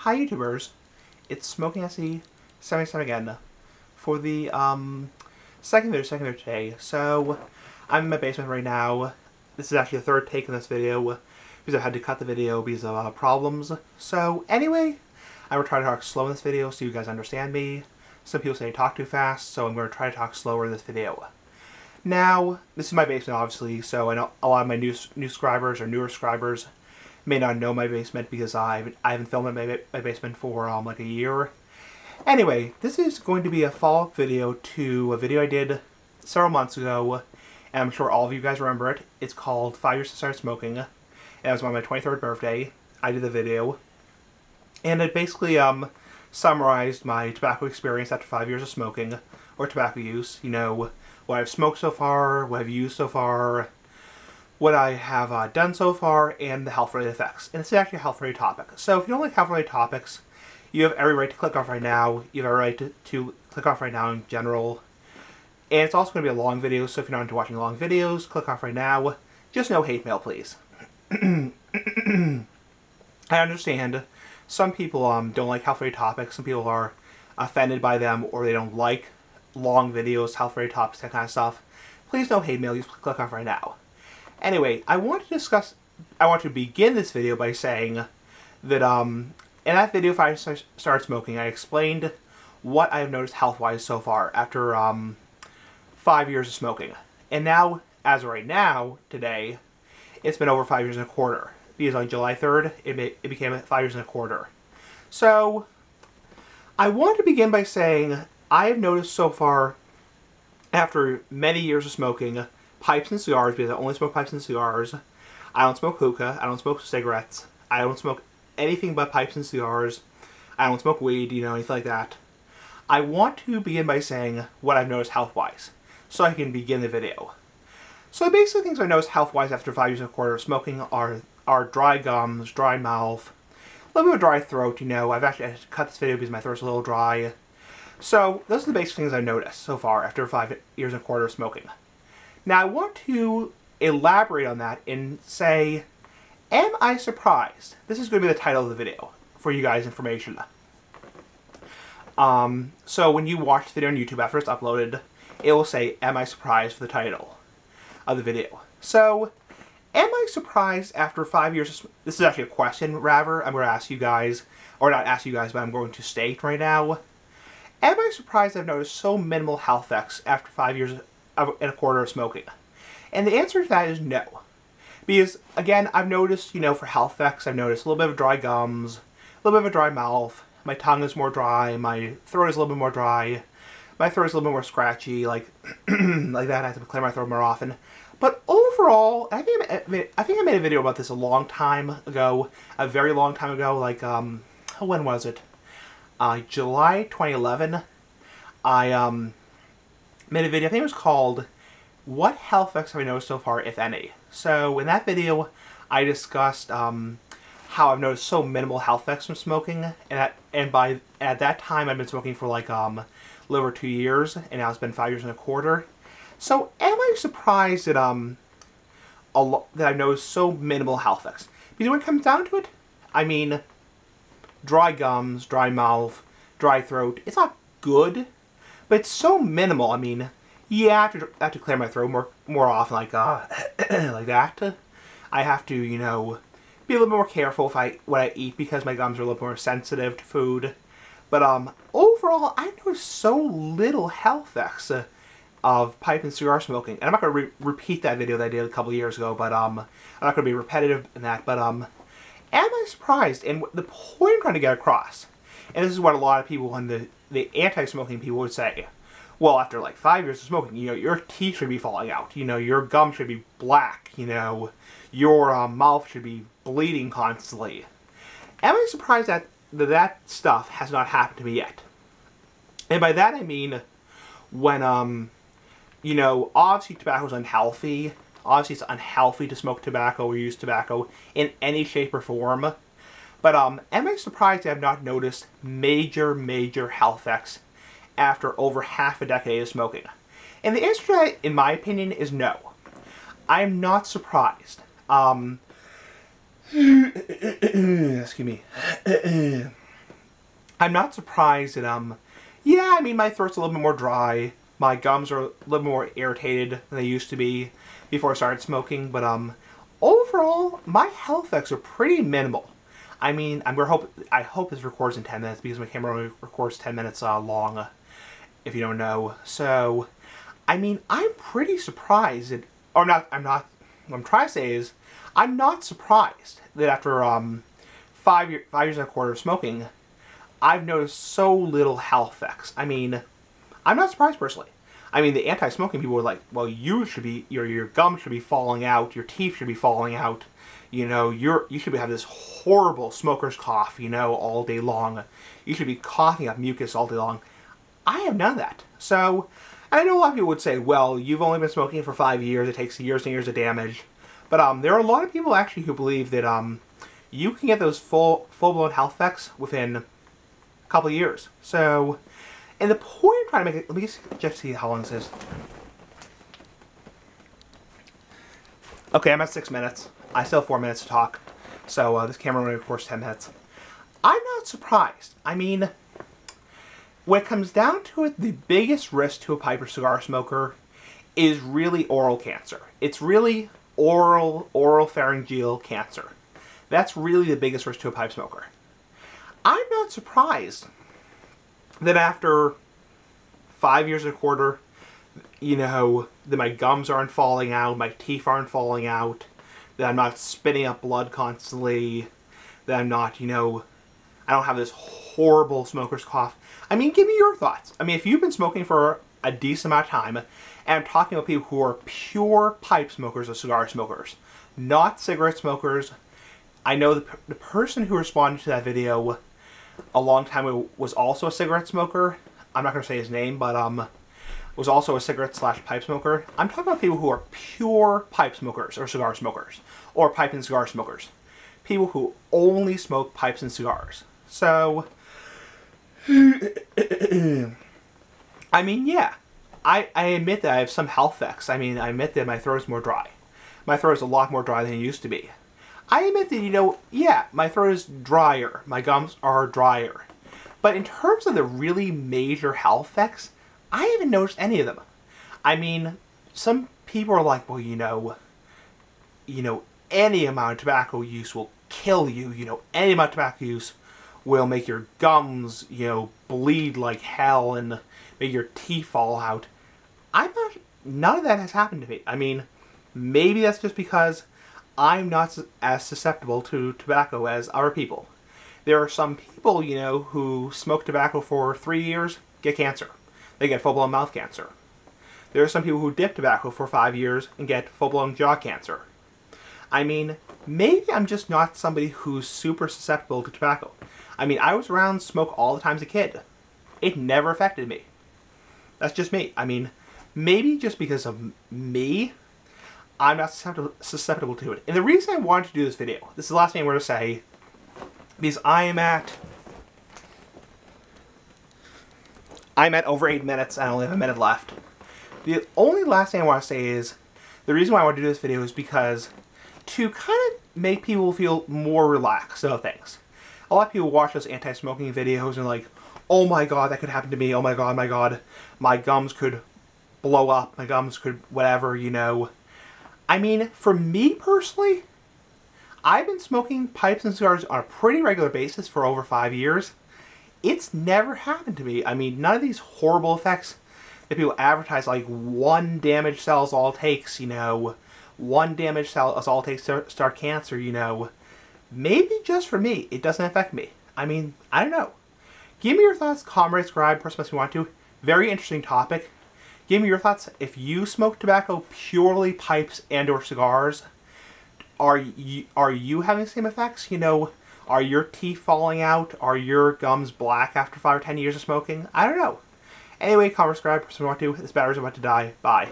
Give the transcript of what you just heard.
Hi YouTubers, it's Smoking SE 77 again for the second video today. So I'm in my basement right now. This is actually the third take in this video because I've had to cut the video because of problems. So anyway, I'm going to try to talk slow in this video so you guys understand me. Some people say I talk too fast, so I'm going to try to talk slower in this video. Now, this is my basement obviously, so I know a lot of my new subscribers or newer subscribers may not know my basement because I haven't filmed in my basement for like a year. Anyway, this is going to be a follow-up video to a video I did several months ago, and I'm sure all of you guys remember it. It's called 5 Years to Start Smoking, and it was on my 23rd birthday. I did the video, and it basically summarized my tobacco experience after 5 years of smoking, or tobacco use. You know, what I've smoked so far, what I've used so far, what I have done so far, and the health-related effects. And it's actually a health-related topic. So if you don't like health-related topics, you have every right to click off right now. You have every right to click off right now in general. And it's also going to be a long video, so if you're not into watching long videos, click off right now. Just no hate mail, please. I understand some people don't like health-related topics. Some people are offended by them, or they don't like long videos, health-related topics, that kind of stuff. Please no hate mail. Just click off right now. Anyway, I want to begin this video by saying that in that video, if I started smoking, I explained what I have noticed health-wise so far after 5 years of smoking. And now, as of right now, today, it's been over 5 years and a quarter. Because on July 3rd, it became 5 years and a quarter. So, I want to begin by saying I have noticed so far, after many years of smoking, pipes and cigars, because I only smoke pipes and cigars. I don't smoke hookah. I don't smoke cigarettes. I don't smoke anything but pipes and cigars. I don't smoke weed, you know, anything like that. I want to begin by saying what I've noticed health-wise, so I can begin the video. So the basic things I've noticed health-wise after 5 years and a quarter of smoking are dry gums, dry mouth, a little bit of a dry throat, you know. I've actually had to cut this video because my throat's a little dry. So those are the basic things I've noticed so far after 5 years and a quarter of smoking. Now, I want to elaborate on that and say, am I surprised? This is going to be the title of the video for you guys' information. So when you watch the video on YouTube after it's uploaded, it will say, am I surprised, for the title of the video. So, am I surprised after 5 years of this is actually a question, rather. I'm going to ask you guys, or not ask you guys, but I'm going to state right now. Am I surprised I've noticed so minimal health effects after 5 years and a quarter of smoking? And the answer to that is no. Because, again, I've noticed, you know, for health effects, I've noticed a little bit of dry gums, a little bit of a dry mouth, my tongue is more dry, my throat is a little bit more dry, my throat is a little bit more scratchy, like, like that. I have to clear my throat more often. But overall, I think I made a video about this a long time ago, a very long time ago, like, when was it? July 2011, I, made a video, I think it was called, What Health Effects Have I Noticed So Far, If Any? So in that video, I discussed how I've noticed so minimal health effects from smoking, and at that time I'd been smoking for like a little over 2 years, and now it's been 5 years and a quarter. So am I surprised that that I've noticed so minimal health effects? Because when it comes down to it, I mean, dry gums, dry mouth, dry throat, it's not good. But it's so minimal. I mean, yeah, I have to clear my throat more often, like like that. I have to, you know, be a little bit more careful what I eat because my gums are a little more sensitive to food. But overall, I noticed so little health effects of pipe and cigar smoking. And I'm not going to repeat that video that I did a couple years ago, but I'm not going to be repetitive in that. But am I surprised? And the point I'm trying to get across, and this is what a lot of people in the anti-smoking people would say, well, after like 5 years of smoking, you know, your teeth should be falling out, you know, your gum should be black, you know, your mouth should be bleeding constantly. Am I surprised that that stuff has not happened to me yet? And by that I mean, when, you know, obviously tobacco is unhealthy. Obviously it's unhealthy to smoke tobacco or use tobacco in any shape or form. But am I surprised I have not noticed major health effects after over half a decade of smoking? And the answer to that, in my opinion, is no. I'm not surprised. Excuse me. I'm not surprised that, yeah, I mean, my throat's a little bit more dry. My gums are a little more irritated than they used to be before I started smoking, but, overall, my health effects are pretty minimal. I mean, I hope this records in 10 minutes because my camera only records 10 minutes long, if you don't know. So, I mean, I'm pretty surprised that, or not, what I'm trying to say is, I'm not surprised that after, 5 years and a quarter of smoking, I've noticed so little health effects. I mean, I'm not surprised personally. I mean, the anti-smoking people were like, well, you should be, your gums should be falling out, your teeth should be falling out, you know, you should have this horrible smoker's cough, you know, all day long. You should be coughing up mucus all day long. I have none of that. So, I know a lot of people would say, well, you've only been smoking for 5 years, it takes years and years of damage. But there are a lot of people actually who believe that you can get those full-blown health effects within a couple of years. So, and the point I'm trying to make, let me just see how long this is. Okay, I'm at 6 minutes. I still have 4 minutes to talk. So this camera only records 10 minutes. I'm not surprised. I mean, when it comes down to it, the biggest risk to a pipe or cigar smoker is really oral cancer. It's really oral pharyngeal cancer. That's really the biggest risk to a pipe smoker. I'm not surprised that after 5 years and a quarter, you know, that my gums aren't falling out, my teeth aren't falling out, that I'm not spitting up blood constantly, that I'm not, you know, I don't have this horrible smoker's cough. I mean, give me your thoughts. I mean, if you've been smoking for a decent amount of time, and I'm talking about people who are pure pipe smokers or cigar smokers, not cigarette smokers. I know the person who responded to that video a long time ago was also a cigarette smoker. I'm not going to say his name, but was also a cigarette/pipe smoker. I'm talking about people who are pure pipe smokers or cigar smokers, or pipe and cigar smokers. People who only smoke pipes and cigars. So, I mean, yeah, I admit that I have some health effects. I mean, I admit that my throat is more dry. My throat is a lot more dry than it used to be. I admit that, you know, yeah, my throat is drier. My gums are drier. But in terms of the really major health effects, I haven't noticed any of them. I mean, some people are like, well, you know, any amount of tobacco use will kill you. You know, any amount of tobacco use will make your gums, you know, bleed like hell and make your teeth fall out. None of that has happened to me. I mean, maybe that's just because I'm not as susceptible to tobacco as other people. There are some people, you know, who smoke tobacco for 3 years, get cancer. They get full-blown mouth cancer. There are some people who dip tobacco for 5 years and get full-blown jaw cancer. I mean, maybe I'm just not somebody who's super susceptible to tobacco. I mean, I was around smoke all the time as a kid. It never affected me. That's just me. I mean, maybe just because of me, I'm not susceptible to it. And the reason I wanted to do this video, this is the last thing I'm going to say, because I'm at over 8 minutes, and I only have a minute left. The only last thing I want to say is, the reason why I want to do this video is because to kind of make people feel more relaxed about things. A lot of people watch those anti-smoking videos and like, oh my god, that could happen to me, oh my god, my gums could blow up, my gums could whatever, you know. I mean, for me personally, I've been smoking pipes and cigars on a pretty regular basis for over 5 years. It's never happened to me. I mean, none of these horrible effects that people advertise, like one damaged cell is all it takes, you know, one damaged cell is all it takes to start cancer, you know. Maybe just for me, it doesn't affect me. I mean, I don't know. Give me your thoughts, comment, subscribe, press if you want to. Very interesting topic. Give me your thoughts. If you smoke tobacco, purely pipes and or cigars, are you having the same effects? You know, are your teeth falling out? Are your gums black after 5 or 10 years of smoking? I don't know. Anyway, comment, subscribe, press if you want to. This battery's about to die. Bye.